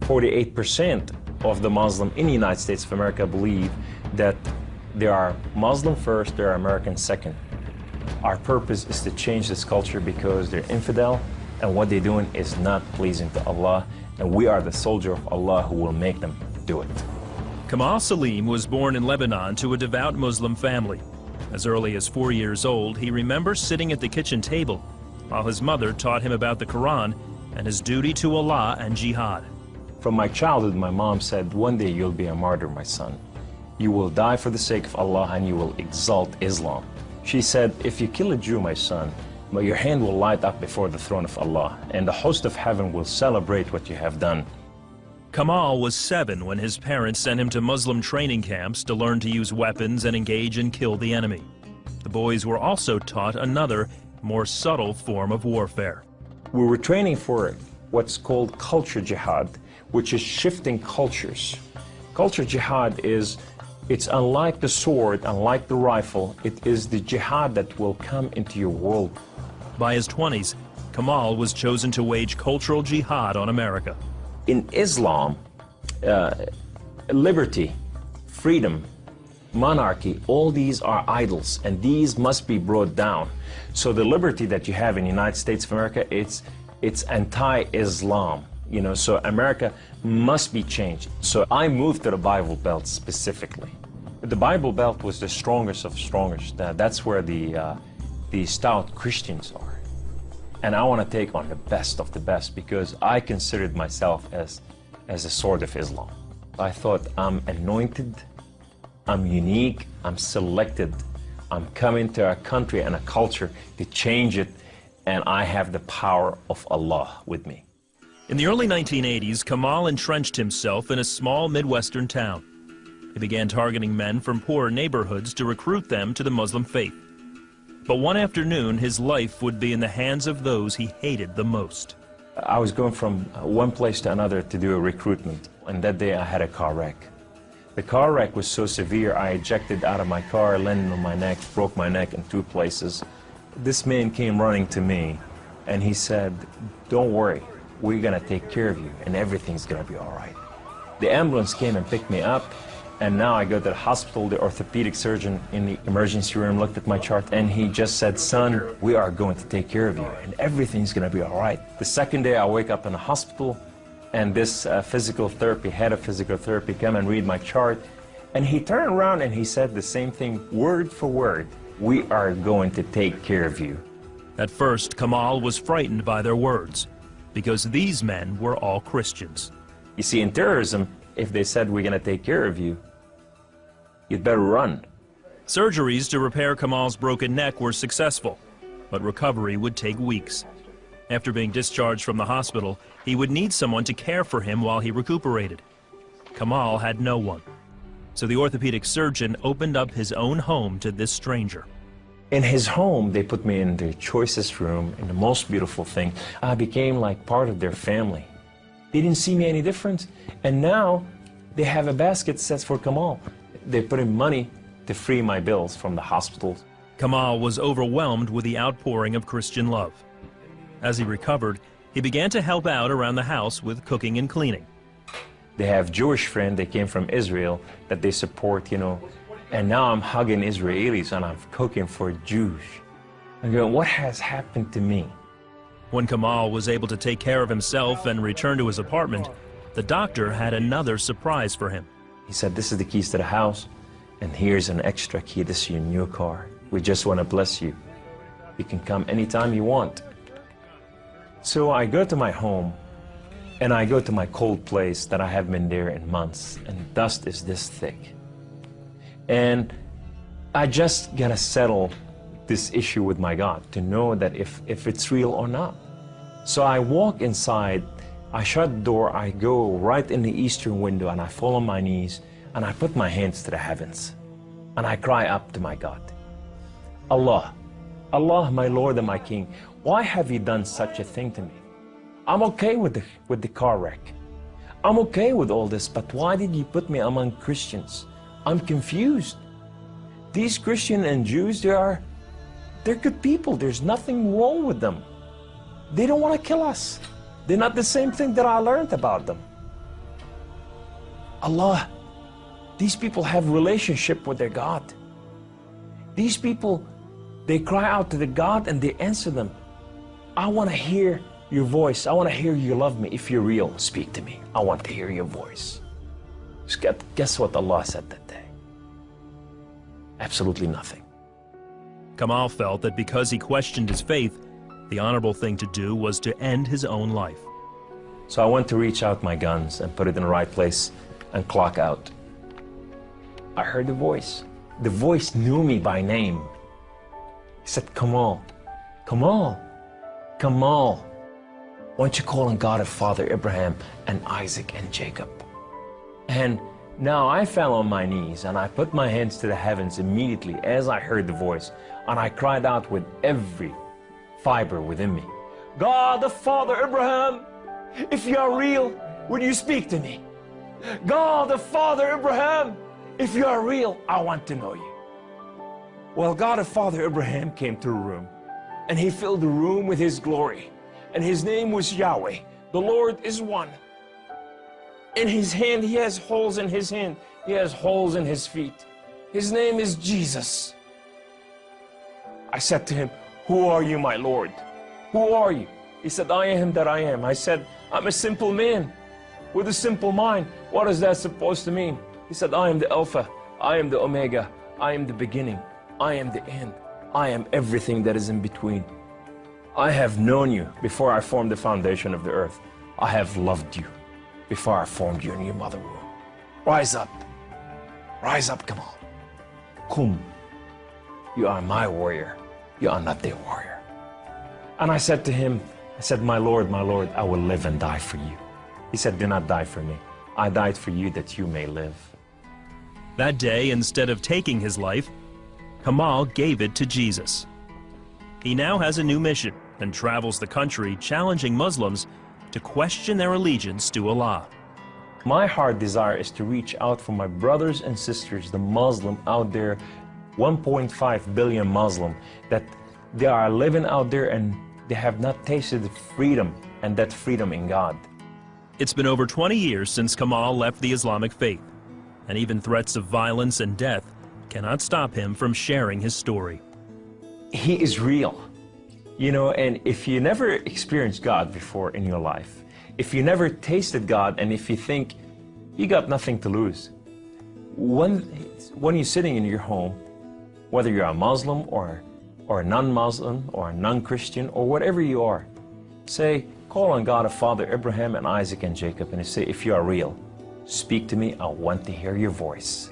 48% of the Muslim in the United States of America believe that they are Muslim first, they are American second. Our purpose is to change this culture because they're infidel, and what they're doing is not pleasing to Allah, and we are the soldier of Allah who will make them do it. Kamal Salim was born in Lebanon to a devout Muslim family. As early as 4 years old, he remembers sitting at the kitchen table while his mother taught him about the Quran and his duty to Allah and jihad. From my childhood, my mom said, one day you'll be a martyr, my son. You will die for the sake of Allah and you will exalt Islam. She said, if you kill a Jew, my son, your hand will light up before the throne of Allah, and the host of heaven will celebrate what you have done. Kamal was 7 when his parents sent him to Muslim training camps to learn to use weapons and engage and kill the enemy. The boys were also taught another, more subtle form of warfare. We were training for what's called culture jihad, which is shifting cultures. Culture jihad is, it's unlike the sword, unlike the rifle, it is the jihad that will come into your world. By his 20s, Kamal was chosen to wage cultural jihad on America. In Islam, liberty, freedom, monarchy, all these are idols, and these must be brought down. So the liberty that you have in the United States of America, it's anti-Islam. You know, so America must be changed. So I moved to the Bible Belt specifically. The Bible Belt was the strongest of strongest. That's where the stout Christians are. And I want to take on the best of the best because I considered myself as a sword of Islam. I thought I'm anointed, I'm unique, I'm selected. I'm coming to a country and a culture to change it, and I have the power of Allah with me. In the early 1980s, Kamal entrenched himself in a small Midwestern town. He began targeting men from poorer neighborhoods to recruit them to the Muslim faith. But one afternoon, his life would be in the hands of those he hated the most. I was going from one place to another to do a recruitment, and that day I had a car wreck. The car wreck was so severe, I ejected out of my car, landed on my neck, broke my neck in 2 places. This man came running to me, and he said, don't worry, we're gonna take care of you, and everything's gonna be all right. The ambulance came and picked me up, and now I go to the hospital. The orthopedic surgeon in the emergency room looked at my chart, and he just said, son, we are going to take care of you, and everything's gonna be all right. The second day, I wake up in the hospital, and this physical therapy, head of physical therapy, come and read my chart, and he turned around and he said the same thing, word for word, we are going to take care of you. At first, Kamal was frightened by their words, because these men were all Christians. You see, in terrorism, if they said we're going to take care of you, you'd better run. Surgeries to repair Kamal's broken neck were successful, but recovery would take weeks. After being discharged from the hospital, he would need someone to care for him while he recuperated. Kamal had no one, so the orthopedic surgeon opened up his own home to this stranger. In his home, they put me in the choicest room, in the most beautiful thing. I became like part of their family. They didn't see me any different, and now they have a basket that says for Kamal. They put in money to free my bills from the hospitals. Kamal was overwhelmed with the outpouring of Christian love. As he recovered, he began to help out around the house with cooking and cleaning. They have Jewish friends, they came from Israel, that they support, you know, and now I'm hugging Israelis and I'm cooking for Jews. I'm going, what has happened to me? When Kamal was able to take care of himself and return to his apartment, the doctor had another surprise for him. He said, this is the keys to the house, and here's an extra key, this is your new car. We just want to bless you. You can come anytime you want. So I go to my home, and I go to my cold place that I haven't been there in months, and dust is this thick. And I just gotta settle this issue with my God to know that if it's real or not. So I walk inside, I shut the door, I go right in the eastern window, and I fall on my knees, and I put my hands to the heavens, and I cry up to my God. Allah, Allah, my Lord and my King, why have you done such a thing to me? I'm okay with the car wreck. I'm okay with all this, but why did you put me among Christians? I'm confused. These Christians and Jews, they're good people. There's nothing wrong with them. They don't want to kill us. They're not the same thing that I learned about them. Allah, these people have relationship with their God. These people, they cry out to the God and they answer them. I want to hear your voice. I want to hear you love me. If you're real, speak to me. I want to hear your voice. Guess what Allah said that day? Absolutely nothing. Kamal felt that because he questioned his faith, the honorable thing to do was to end his own life. So I went to reach out my guns and put it in the right place and clock out. I heard the voice. The voice knew me by name. He said, Kamal, Kamal, Kamal, why don't you call on God of Father Abraham and Isaac and Jacob? And now I fell on my knees and I put my hands to the heavens immediately as I heard the voice, and I cried out with every fiber within me, God of Father Abraham, if you are real, would you speak to me? God of Father Abraham, if you are real, I want to know you. Well, God of Father Abraham came to the room, and he filled the room with his glory, and his name was Yahweh. The Lord is one. In his hand, he has holes in his hand. He has holes in his feet. His name is Jesus. I said to him, who are you, my Lord? Who are you? He said, I am that I am. I said, I'm a simple man with a simple mind. What is that supposed to mean? He said, I am the Alpha, I am the Omega, I am the beginning, I am the end, I am everything that is in between. I have known you before I formed the foundation of the earth. I have loved you before I formed you in your mother womb. Rise up, come on. Kum, you are my warrior, you are not their warrior. And I said to him, I said, my Lord, I will live and die for you. He said, do not die for me. I died for you that you may live. That day, instead of taking his life, Kamal gave it to Jesus. He now has a new mission and travels the country challenging Muslims to question their allegiance to Allah. My heart desire is to reach out for my brothers and sisters, the Muslim out there, 1.5 billion Muslim, that they are living out there and they have not tasted freedom, and that freedom in God. It's been over 20 years since Kamal left the Islamic faith, and even threats of violence and death cannot stop him from sharing his story. He is real. You know, and if you never experienced God before in your life, if you never tasted God, and if you think you got nothing to lose, when you're sitting in your home, whether you're a Muslim or a non-Muslim or a non-Christian or whatever you are, say, call on God of Father Abraham and Isaac and Jacob, and say, if you are real, speak to me, I want to hear your voice.